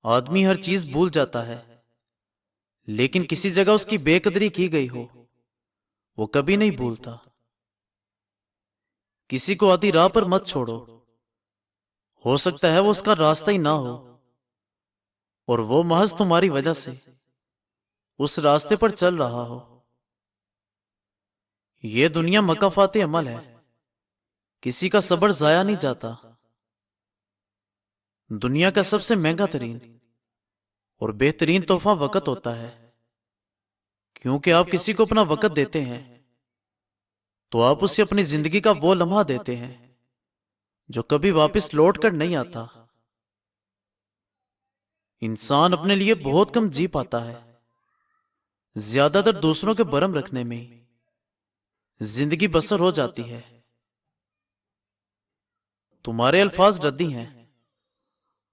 آدمی ہر چیز بھول جاتا ہے، لیکن کسی جگہ اس کی بے قدری کی گئی ہو وہ کبھی نہیں بھولتا۔ کسی کو آدھی راہ پر مت چھوڑو، ہو سکتا ہے وہ اس کا راستہ ہی نہ ہو اور وہ محض تمہاری وجہ سے اس راستے پر چل رہا ہو۔ یہ دنیا مکافات عمل ہے، کسی کا صبر ضائع نہیں جاتا۔ دنیا کا سب سے مہنگا ترین اور بہترین تحفہ وقت ہوتا ہے، کیونکہ آپ کسی کو اپنا وقت دیتے ہیں تو آپ اسے اپنی زندگی کا وہ لمحہ دیتے ہیں جو کبھی واپس لوٹ کر نہیں آتا۔ انسان اپنے لیے بہت کم جی پاتا ہے، زیادہ تر دوسروں کے برم رکھنے میں زندگی بسر ہو جاتی ہے۔ تمہارے الفاظ ردی ہیں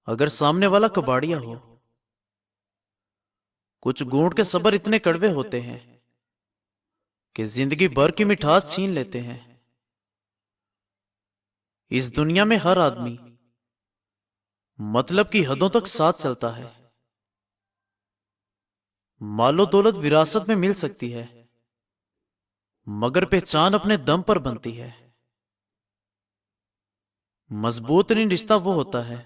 اگر سامنے والا کباڑیا ہو، کچھ گھونٹ کے صبر اتنے کڑوے ہوتے ہیں کہ زندگی بھر کی مٹھاس چھین لیتے ہیں۔ اس دنیا میں ہر آدمی مطلب کی حدوں تک ساتھ چلتا ہے۔ مال و دولت وراثت میں مل سکتی ہے، مگر پہچان اپنے دم پر بنتی ہے۔ مضبوط ترین رشتہ وہ ہوتا ہے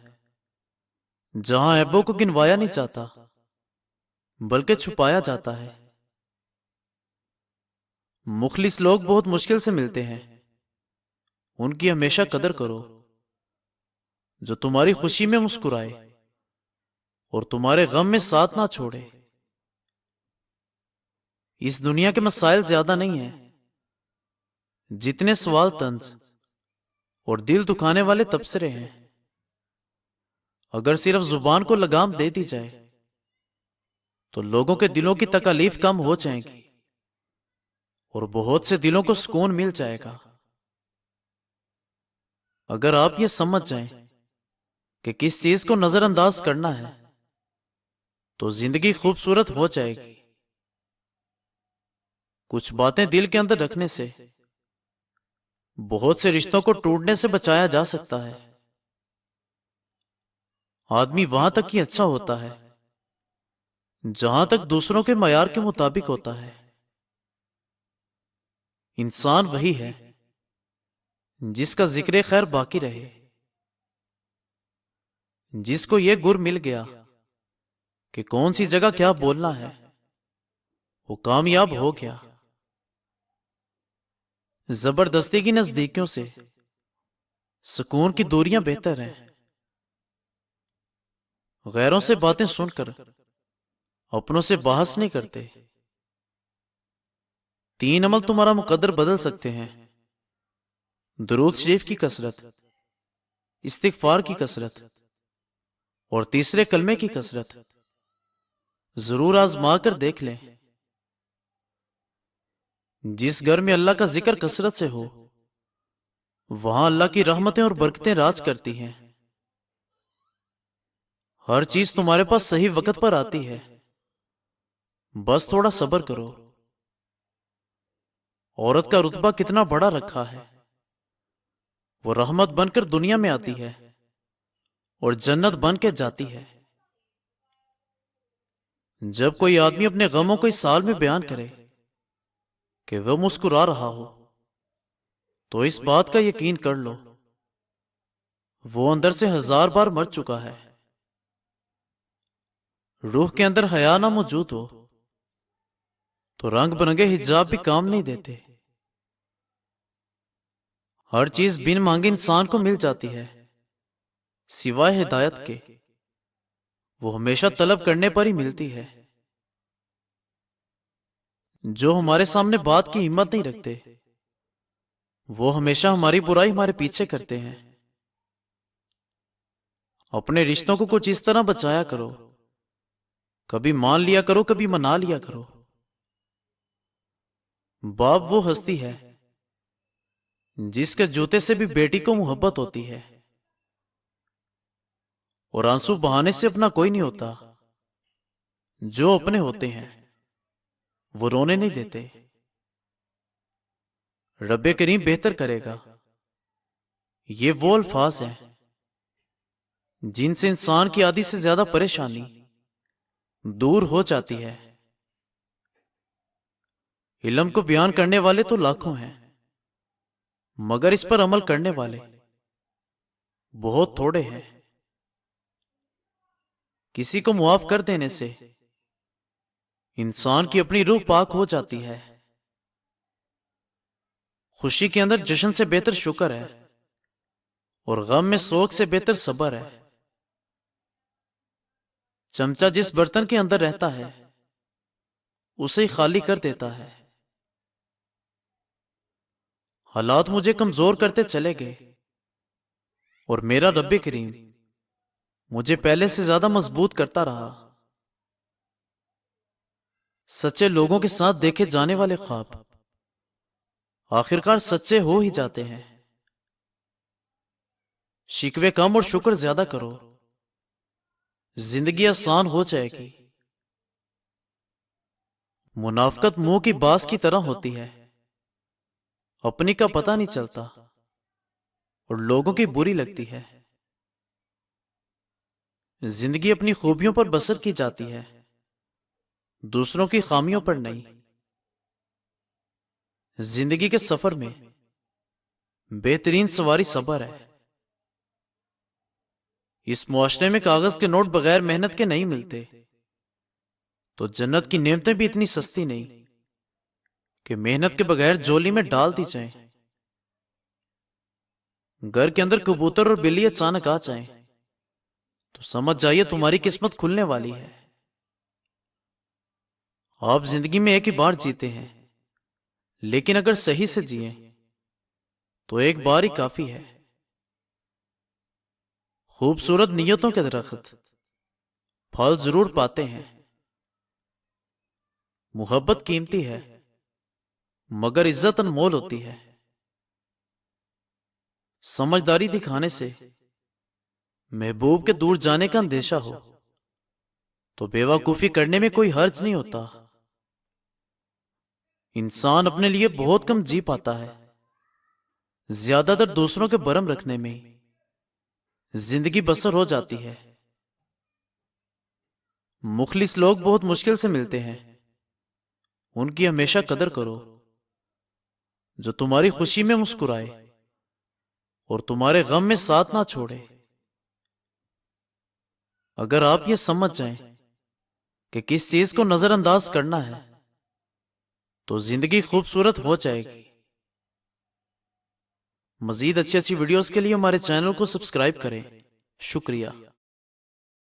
جہاں عیبوں کو گنوایا نہیں جاتا بلکہ چھپایا جاتا ہے۔ مخلص لوگ بہت مشکل سے ملتے ہیں، ان کی ہمیشہ قدر کرو۔ جو تمہاری خوشی میں مسکرائے اور تمہارے غم میں ساتھ نہ چھوڑے۔ اس دنیا کے مسائل زیادہ نہیں ہیں جتنے سوال طنز اور دل دکھانے والے تبصرے ہیں۔ اگر صرف زبان کو لگام دے دی جائے تو لوگوں کے دلوں کی تکالیف کم ہو جائیں گی اور بہت سے دلوں کو سکون مل جائے گا۔ اگر آپ یہ سمجھ جائیں کہ کس چیز کو نظر انداز کرنا ہے تو زندگی خوبصورت ہو جائے گی۔ کچھ باتیں دل کے اندر رکھنے سے بہت سے رشتوں کو ٹوٹنے سے بچایا جا سکتا ہے۔ آدمی وہاں تک ہی اچھا ہوتا ہے جہاں تک دوسروں کے معیار کے مطابق ہوتا ہے۔ انسان وہی ہے جس کا ذکر خیر باقی رہے، جس کو یہ گر مل گیا کہ کون سی جگہ کیا بولنا ہے، وہ کامیاب ہو گیا۔ زبردستی کی نزدیکیوں سے سکون کی دوریاں بہتر ہیں۔ غیروں سے باتیں سن کر اپنوں سے بحث نہیں کرتے۔ 3 عمل تمہارا مقدر بدل سکتے ہیں: درود شریف کی کثرت، استغفار کی کثرت اور تیسرے کلمے کی کثرت۔ ضرور آزما کر دیکھ لیں۔ جس گھر میں اللہ کا ذکر کثرت سے ہو وہاں اللہ کی رحمتیں اور برکتیں راج کرتی ہیں۔ ہر چیز تمہارے پاس صحیح وقت پر آتی ہے، بس تھوڑا صبر کرو۔ عورت کا رتبہ کتنا بڑا رکھا ہے، وہ رحمت بن کر دنیا میں آتی ہے اور جنت بن کے جاتی ہے۔ جب کوئی آدمی اپنے غموں کو اس سال میں بیان کرے کہ وہ مسکرا رہا ہو تو اس بات کا یقین کر لو وہ اندر سے 1000 بار مر چکا ہے۔ روح کے اندر حیا نہ موجود ہو تو رنگ برنگے حجاب بھی کام نہیں دیتے۔ ہر چیز بن مانگے انسان کو مل جاتی ہے سوائے ہدایت کے، وہ ہمیشہ طلب کرنے پر ہی ملتی ہے۔ جو ہمارے سامنے بات کی ہمت نہیں رکھتے وہ ہمیشہ ہماری برائی ہمارے پیچھے کرتے ہیں۔ اپنے رشتوں کو کچھ اس طرح بچایا کرو، کبھی مان لیا کرو کبھی منا لیا کرو۔ باپ وہ ہستی ہے جس کے جوتے سے بھی بیٹی کو محبت ہوتی ہے، اور آنسو بہانے سے اپنا کوئی نہیں ہوتا۔ جو اپنے ہوتے ہیں وہ رونے نہیں دیتے۔ رب کریم بہتر کرے گا، یہ وہ الفاظ ہیں جن سے انسان کی آدھی سے زیادہ پریشانی دور ہو جاتی ہے۔ علم کو بیان کرنے والے تو لاکھوں ہیں، مگر اس پر عمل کرنے والے بہت تھوڑے ہیں۔ کسی کو معاف کر دینے سے انسان کی اپنی روح پاک ہو جاتی ہے۔ خوشی کے اندر جشن سے بہتر شکر ہے، اور غم میں سوگ سے بہتر صبر ہے۔ چمچہ جس برتن کے اندر رہتا ہے اسے ہی خالی کر دیتا ہے۔ حالات مجھے کمزور کرتے چلے گئے، اور میرا رب کریم مجھے پہلے سے زیادہ مضبوط کرتا رہا۔ سچے لوگوں کے ساتھ دیکھے جانے والے خواب آخرکار سچے ہو ہی جاتے ہیں۔ شکوے کم اور شکر زیادہ کرو، زندگی آسان ہو جائے گی۔ منافقت منہ کی باز کی طرح ہوتی ہے، اپنی کا پتہ نہیں چلتا اور لوگوں کی بری لگتی ہے۔ زندگی اپنی خوبیوں پر بسر کی جاتی ہے، دوسروں کی خامیوں پر نہیں۔ زندگی کے سفر میں بہترین سواری صبر ہے۔ اس معاشرے میں کاغذ کے نوٹ بغیر محنت کے نہیں ملتے، تو جنت کی نعمتیں بھی اتنی سستی نہیں کہ محنت کے بغیر جولی میں ڈال دی جائیں۔ گھر کے اندر کبوتر اور بلی اچانک آ جائیں تو سمجھ جائیے تمہاری قسمت کھلنے والی ہے۔ آپ زندگی میں ایک ہی بار جیتے ہیں، لیکن اگر صحیح سے جئیں تو ایک بار ہی کافی ہے۔ خوبصورت نیتوں کے درخت پھل ضرور پاتے ہیں۔ محبت قیمتی ہے، مگر عزت انمول ہوتی ہے۔ سمجھداری دکھانے سے محبوب کے دور جانے کا اندیشہ ہو تو بیوقوفی کرنے میں کوئی حرج نہیں ہوتا۔ انسان اپنے لیے بہت کم جی پاتا ہے، زیادہ تر دوسروں کے برم رکھنے میں زندگی بسر ہو جاتی ہے۔ مخلص لوگ بہت مشکل سے ملتے ہیں، ان کی ہمیشہ قدر کرو۔ جو تمہاری خوشی میں مسکرائے اور تمہارے غم میں ساتھ نہ چھوڑے۔ اگر آپ یہ سمجھ جائیں کہ کس چیز کو نظر انداز کرنا ہے تو زندگی خوبصورت ہو جائے گی۔ مزید اچھی ویڈیوز کے لیے ہمارے چینل کو سبسکرائب کریں۔ شکریہ۔